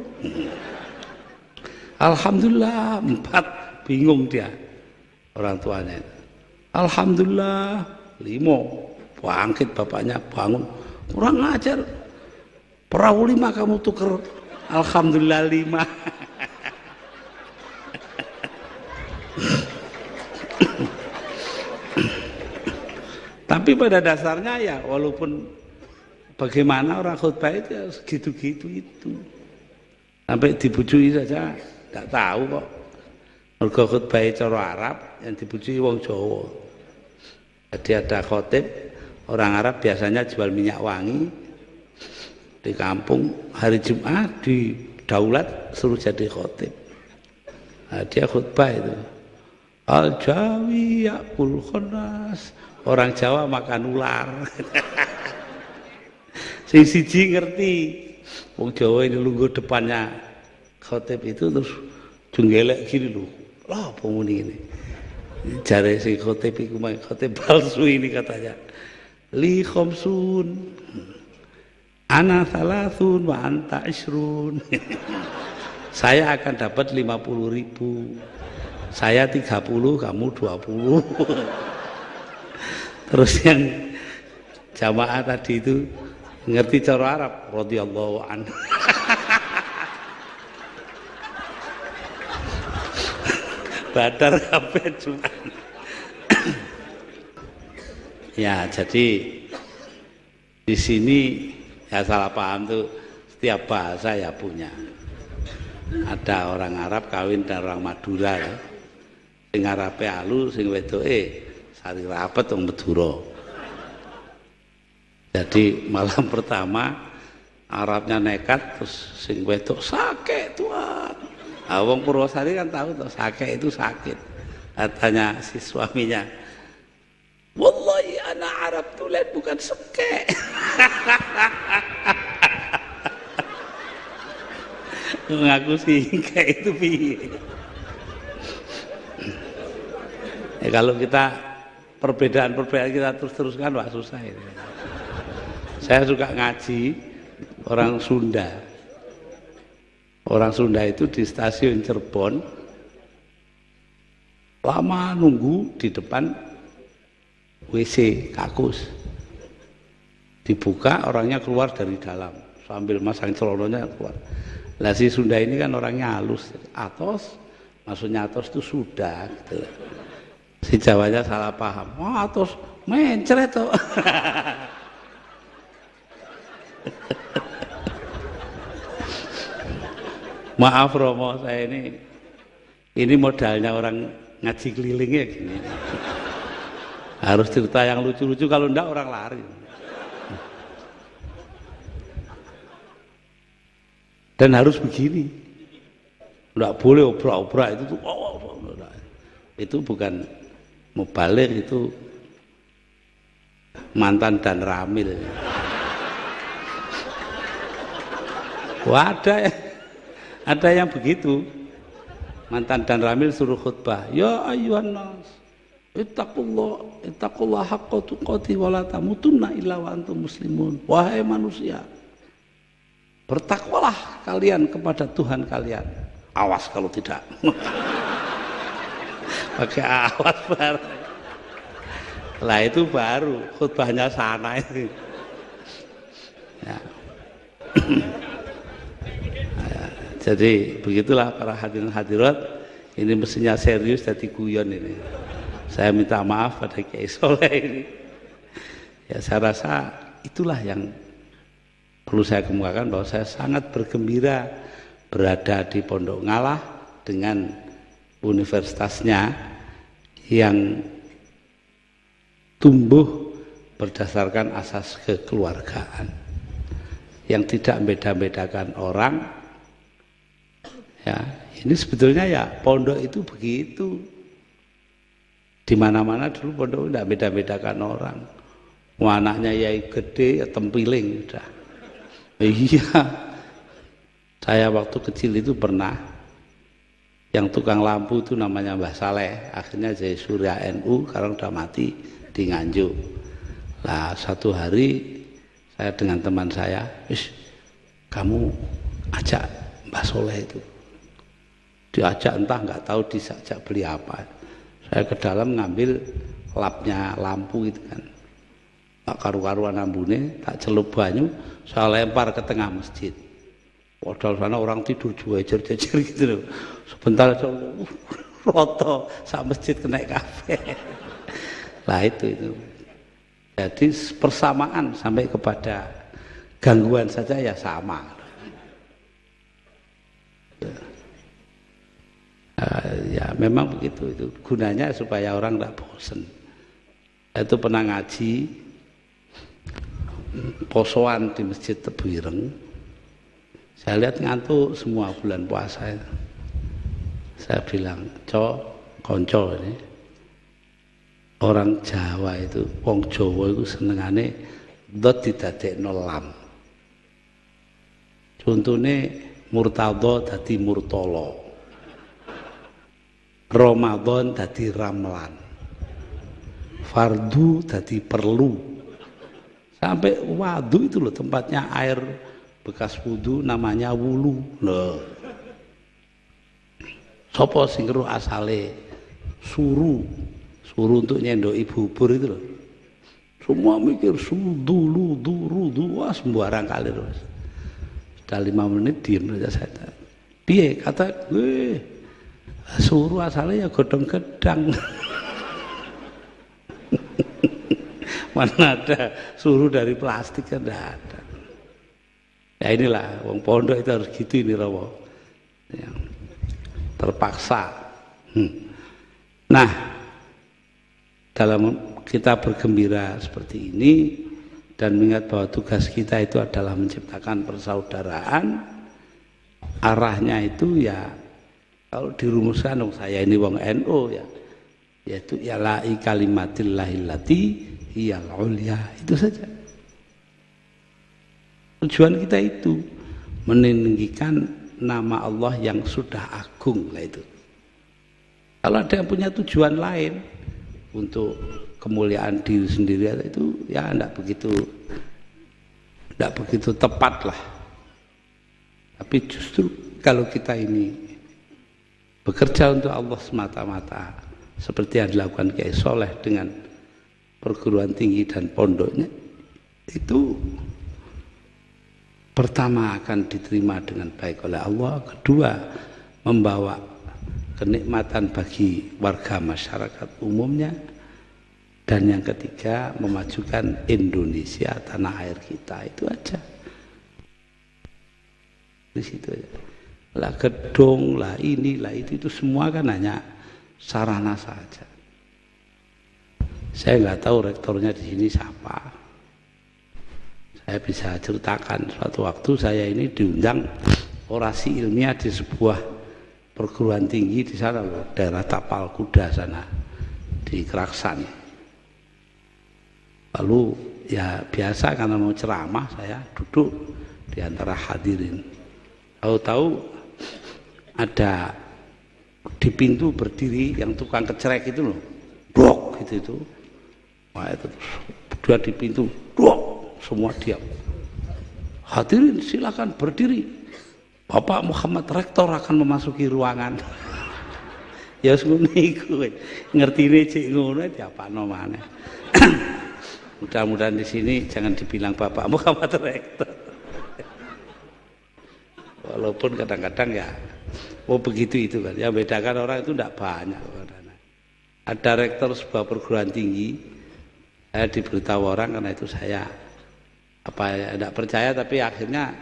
Speaker 1: Alhamdulillah 4, bingung dia orang tuanya. Alhamdulillah 5, bangkit bapaknya bangun, kurang ajar, perahu 5 kamu tuker, alhamdulillah 5. Tapi pada dasarnya ya walaupun bagaimana orang khutbah itu ya segitu-gitu itu. Sampai dibujui saja tidak tahu kok. Mergo khutbah cara Arab yang dibujui wong Jawa. Jadi ada khotib orang Arab biasanya jual minyak wangi di kampung hari Jumat daulat suruh jadi khotib. Nah, dia khutbah itu. Al-Jawi ya'kul khannas. Orang Jawa makan ular. Sing siji ngerti. Wong Jawa ini lungguh depannya khotib itu terus jenggelek gini lho. Lah apa muni ini? Jare si khotib iku khotib palsu ini katanya. Li khamsun. Ana salasun wa anta isrun. Saya akan dapat 50.000. Saya 30, kamu 20. Terus yang jamaah tadi itu ngerti cara Arab, radhiyallahu anhu. Badar kabeh cuman. Ya, jadi di sini ya salah paham tuh, setiap bahasa ya punya. Ada orang Arab kawin dan orang Madura ya. Sing Arabe alu, sing wedoke sari rapet wong Madura. Jadi malam pertama Arabnya nekat terus sing wedok sakit Tuhan. Ah wong Purwosari kan tahu toh sakit itu sakit. Katanya si suaminya, "Wallahi ana Arab tulen bukan sekek." Ngaku sih kayak itu piye. Ya, kalau kita perbedaan-perbedaan kita terus-teruskan wah susah ini. Saya suka ngaji orang Sunda. Orang Sunda itu di stasiun Cirebon lama nunggu di depan WC kakus. Dibuka orangnya keluar dari dalam sambil masang celononya keluar. Lah si Sunda ini kan orangnya halus, atos, maksudnya atos itu sudah gitu. Si Jawanya salah paham. Oh, atos mencret tuh. Maaf Romo, saya ini modalnya orang ngaji keliling ya gini. Harus cerita yang lucu-lucu, kalau enggak orang lari. Dan harus begini, enggak boleh obrak-obrak itu tuh, itu bukan mubalik, itu mantan dan ramil. Wah, ada yang begitu, mantan dan ramil suruh khutbah, ya ayyuhan nas, ittaqullah haqqa tuqatih wa la tamutunna illa wa antum muslimun. Wahai manusia, bertakwalah kalian kepada Tuhan kalian. Awas kalau tidak. Pakai awas baru. Lah itu baru khutbahnya sana itu. Ya. Jadi begitulah para hadirin hadirat. Ini mestinya serius jadi guyon ini. Saya minta maaf pada Kiai Soleh ini. Ya saya rasa itulah yang perlu saya kemukakan, bahwa saya sangat bergembira berada di Pondok Ngalah dengan universitasnya yang tumbuh berdasarkan asas kekeluargaan, yang tidak beda-bedakan orang. Ya, ini sebetulnya ya pondok itu begitu. Di mana-mana dulu pondok tidak beda-bedakan orang. Anaknya yai gede ya tempiling udah. Iya, saya waktu kecil itu pernah, yang tukang lampu itu namanya Mbah Saleh, akhirnya jadi Surya NU, sekarang udah mati di Nganjuk. Nah satu hari saya dengan teman saya, kamu ajak Mbah Soleh itu. Diajak entah nggak tahu diajak beli apa. Saya ke dalam ngambil lapnya lampu itu kan. Tak karu-karuan ambune, tak celup banyu, saya lempar ke tengah masjid. Padahal sana orang tidur jejer-jejer gitu loh. Sebentar roto sak masjid kena kafe. Lah itu. Jadi persamaan sampai kepada gangguan saja ya sama. Ya memang begitu, itu gunanya supaya orang tidak bosan. Itu pernah ngaji posoan di Masjid Tebuireng, Saya lihat ngantuk semua bulan puasa itu. Saya bilang, konco ini orang Jawa itu, wong Jawa itu senengane dot didadekno lam. Contohnya murtadha dadi murtala. Ramadan dadi ramlan. Fardu dadi perlu. Sampai wadu itu loh tempatnya air bekas wudu namanya wulu. Loh. Sopo sing ngeruh asale suru untuk nyendoki bubur itu loh. Semua mikir sudu, rudu, wah sembarang kali terus. Sudah 5 menit diem saja saya. Piye kata gue suru asalnya ya godong-gedang. Mana ada suru dari plastik kan tidak ada. Ya inilah wong pondok itu harus gitu ini Rawo. Ya. Terpaksa. Nah, dalam kita bergembira seperti ini dan mengingat bahwa tugas kita itu adalah menciptakan persaudaraan, arahnya itu ya kalau dirumuskan saya ini wong NU ya, yaitu ya la kalimatillahillati hiyal ulya, itu saja. Tujuan kita itu meninggikan nama Allah yang sudah agung lah itu. Kalau ada yang punya tujuan lain untuk kemuliaan diri sendiri itu ya tidak begitu tepat lah. Tapi justru kalau kita ini bekerja untuk Allah semata-mata seperti yang dilakukan Kiai Soleh dengan perguruan tinggi dan pondoknya, itu pertama akan diterima dengan baik oleh Allah, kedua membawa kenikmatan bagi warga masyarakat umumnya, dan yang ketiga memajukan Indonesia tanah air kita. Itu aja di situ aja. Lah gedung lah inilah itu semua kan hanya sarana saja. Saya nggak tahu rektornya di sini siapa. Saya bisa ceritakan suatu waktu saya ini diundang orasi ilmiah di sebuah perguruan tinggi di sana loh, daerah Tapal Kuda sana di Keraksan. Lalu ya biasa karena mau ceramah saya duduk di antara hadirin. Tahu-tahu ada di pintu berdiri yang tukang kecerek itu loh, blok gitu itu. Wah itu dua di pintu, blok. Semua diam. Hadirin silakan berdiri. Bapak Muhammad Rektor akan memasuki ruangan. Ya ngono iku. Ngertine cek ngono diapakno maneh. Mudah-mudahan di sini jangan dibilang Bapak Muhammad Rektor. Walaupun kadang-kadang ya begitu itu kan. Yang bedakan orang itu tidak banyak. Ada rektor sebuah perguruan tinggi, saya diberitahu orang karena itu saya tidak percaya, tapi akhirnya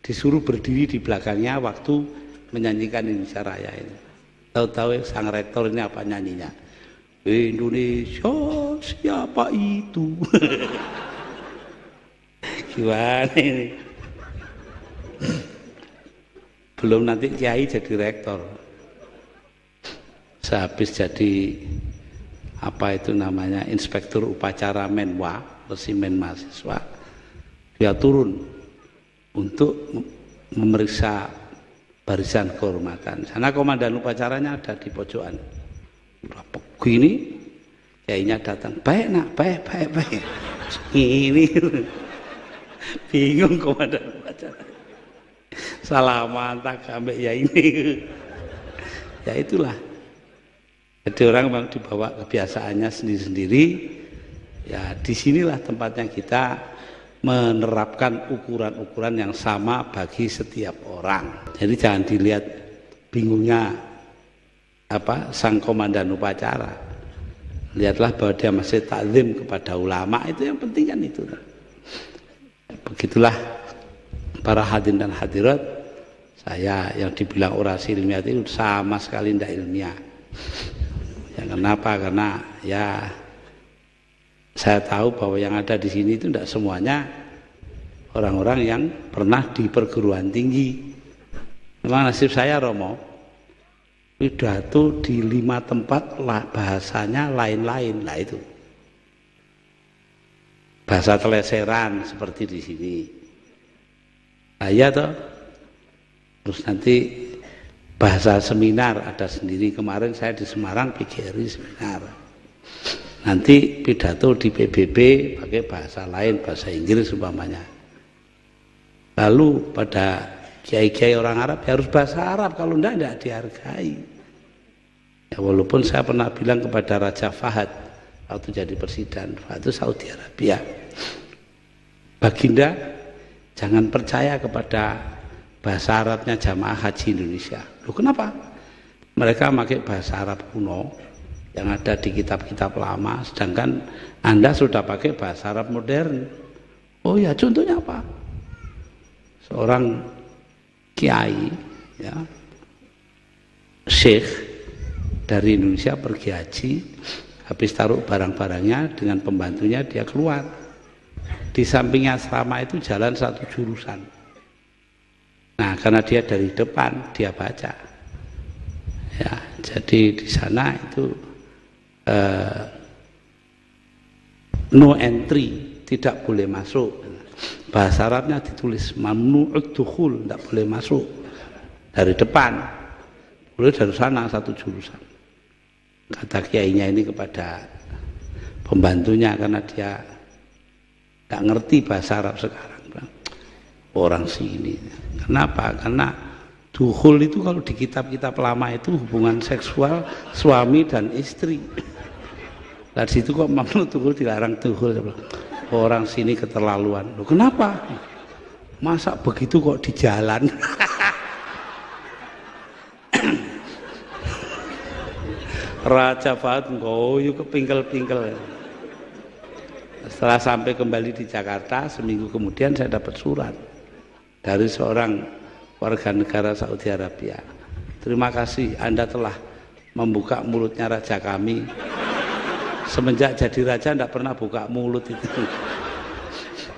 Speaker 1: disuruh berdiri di belakangnya waktu menyanyikan Indonesia Raya ini. Tahu-tahu sang rektor ini apa nyanyinya? Indonesia siapa itu? Gimana ini? Belum nanti kiai jadi rektor. Sehabis jadi apa itu namanya inspektur upacara Menwa, resimen mahasiswa. Dia turun untuk memeriksa barisan kehormatan. Sana komandan upacaranya ada di pojokan. Udah begini, kayaknya datang. Baik nak, baik. Ini bingung komandan upacara. Salaman tak ambek ya ini. Ya itulah. Jadi orang memang dibawa kebiasaannya sendiri-sendiri. Ya disinilah tempatnya kita menerapkan ukuran-ukuran yang sama bagi setiap orang. Jadi jangan dilihat bingungnya sang komandan upacara. Lihatlah bahwa dia masih takzim kepada ulama, itu yang penting kan itu. Begitulah para hadirin dan hadirat, saya yang dibilang orasi ilmiah itu sama sekali tidak ilmiah. Ya, kenapa? Karena ya saya tahu bahwa yang ada di sini itu tidak semuanya orang-orang yang pernah di perguruan tinggi. Memang nasib saya Romo, pidato di 5 tempat lah bahasanya lain-lain lah itu. Bahasa teleseran seperti di sini. Nah, iya toh. Terus nanti bahasa seminar ada sendiri. Kemarin saya di Semarang PGRI seminar. Nanti pidato di PBB pakai bahasa lain, bahasa Inggris umpamanya. Lalu pada kiai-kiai orang Arab ya harus bahasa Arab, kalau enggak dihargai. Ya, walaupun saya pernah bilang kepada Raja Fahad waktu jadi presiden, itu Saudi Arabia, Baginda jangan percaya kepada bahasa Arabnya jamaah haji Indonesia. Loh kenapa? Mereka pakai bahasa Arab kuno yang ada di kitab-kitab lama, sedangkan Anda sudah pakai bahasa Arab modern. Oh ya, contohnya apa? Seorang kiai, ya, syekh dari Indonesia pergi haji, habis taruh barang-barangnya dengan pembantunya, dia keluar. Di sampingnya asrama itu jalan satu jurusan. Nah, karena dia dari depan, dia baca. Ya, jadi di sana itu no entry, tidak boleh masuk. Bahasa Arabnya ditulis mamnu'ud dukhul, tidak boleh masuk dari depan, boleh dari sana satu jurusan. Kata kiainya ini kepada pembantunya, karena dia nggak ngerti bahasa Arab sekarang, orang sini. Kenapa? Karena dukhul itu kalau di kitab-kitab lama itu hubungan seksual suami dan istri. Dari situ kok mamnu dukhul, dilarang dukhul. Orang sini keterlaluan. Loh, kenapa? Masa begitu kok di jalan? Raja Fahad ngoyo kepingkel-pingkel. Setelah sampai kembali di Jakarta, seminggu kemudian saya dapat surat dari seorang warga negara Saudi Arabia. Terima kasih, Anda telah membuka mulutnya raja kami. Semenjak jadi raja tidak pernah buka mulut itu.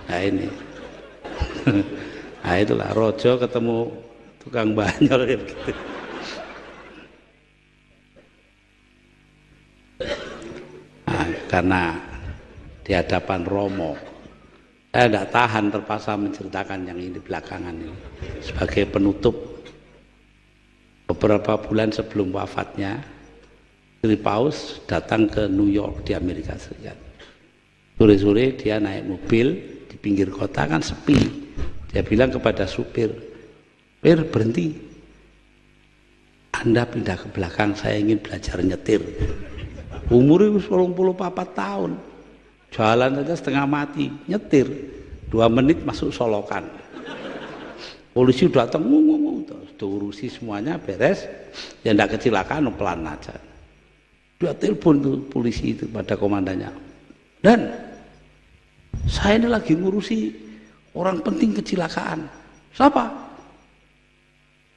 Speaker 1: Nah ini. Nah itulah rojo ketemu tukang banyol gitu. Nah, karena di hadapan Romo, saya tidak tahan, terpaksa menceritakan yang ini belakangan ini sebagai penutup. Beberapa bulan sebelum wafatnya, Sri Paus datang ke New York di Amerika Serikat. Sore-sore dia naik mobil di pinggir kota, kan sepi. Dia bilang kepada supir, "Pir, berhenti. Anda pindah ke belakang, saya ingin belajar nyetir." Umurnya 24 tahun. Jalan saja setengah mati, nyetir 2 menit masuk Solokan. Polisi datang, urusi semuanya beres, ya tidak kecelakaan, pelan aja. Dia telepon tuh polisi itu pada komandannya. Dan saya ini lagi ngurusi orang penting kecelakaan. Siapa?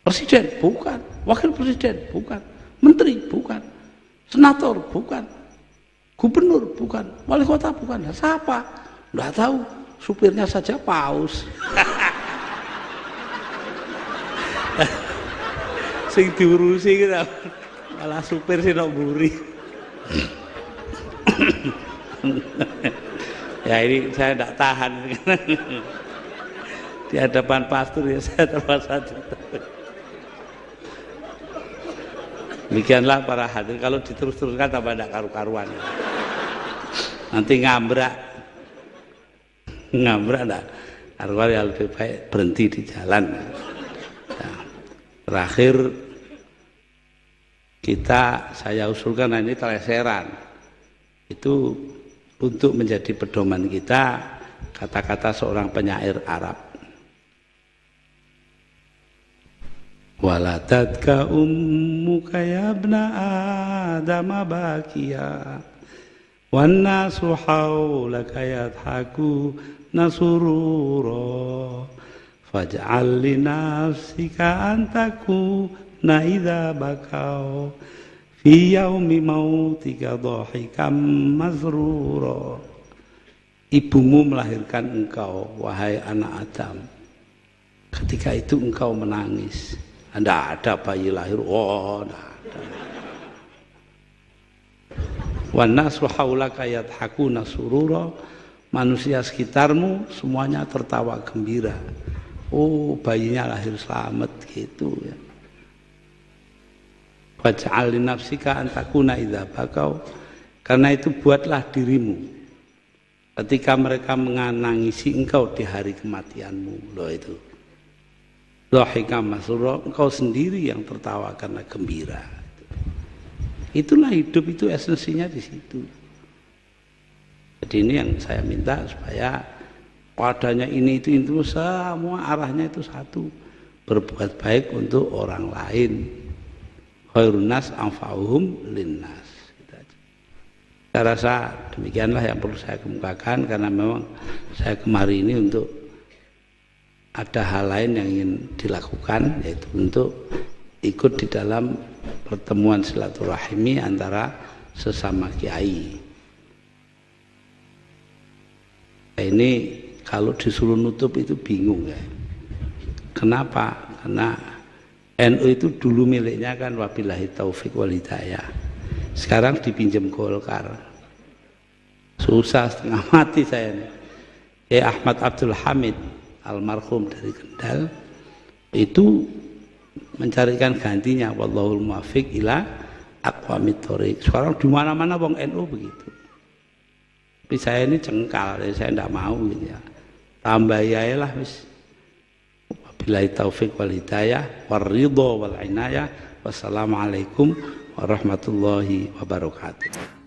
Speaker 1: Presiden? Bukan. Wakil presiden? Bukan. Menteri? Bukan. Senator? Bukan. Gubernur? Bukan. Wali kota? Bukan. Siapa? Nggak tahu. Supirnya saja Paus. Sing diurusi kita malah supir sih nok buri. Ya ini saya tidak tahan. Di hadapan pastor ya saya terpaksa. Demikianlah para hadirin, kalau diterus-teruskan tambah tidak karu-karuan. Nanti ngambrak enggak. Karuan yang lebih baik berhenti di jalan. Nah, terakhir saya usulkan, ini teleseran itu untuk menjadi pedoman kita, kata-kata seorang penyair Arab. Waladatka ummuka ya ibna Adam bakiya wan nasu haulaka yadhaku nasurura faj'al li nafsika antakuna idza bakau fi yaumi mautika dhahikam mazrura. ibumu melahirkan engkau, wahai anak Adam. Ketika itu engkau menangis. Tidak ada bayi lahir, oh tidak ada. Wan nasu haulaka yadhakuna surura, manusia sekitarmu semuanya tertawa gembira. Oh, bayinya lahir selamat gitu ya. Waj'al li nafsika an takuna idza bakau, karena itu buatlah dirimu ketika mereka menangisi engkau di hari kematianmu. Loh itu dhahika masrura, engkau sendiri yang tertawa karena gembira. Itulah hidup, itu esensinya di situ. Jadi ini yang saya minta supaya padanya ini itu semua arahnya itu satu, berbuat baik untuk orang lain. Khairun nas anfa'uhum linnas. Saya rasa demikianlah yang perlu saya kemukakan, karena memang saya kemari ini untuk ada hal lain yang ingin dilakukan, yaitu untuk ikut di dalam pertemuan silaturahmi antara sesama kiai. Ini kalau disuruh nutup itu bingung ya. Kenapa? Karena NU itu dulu miliknya kan wabillahi taufik wal hidayah. Sekarang dipinjam Golkar. Susah setengah mati saya nih. Ahmad Abdul Hamid almarhum dari Kendal itu mencarikan gantinya, wallahul muwaffiq ila aqwamit thoriq. Sekarang di mana-mana wong NU begitu. Tapi saya ini cengkal, saya tidak mau gitu ya. Tambah ya lah wis. Wabillahi taufiq wal hidayah waridho wal inayah. Wassalamualaikum warahmatullahi wabarakatuh.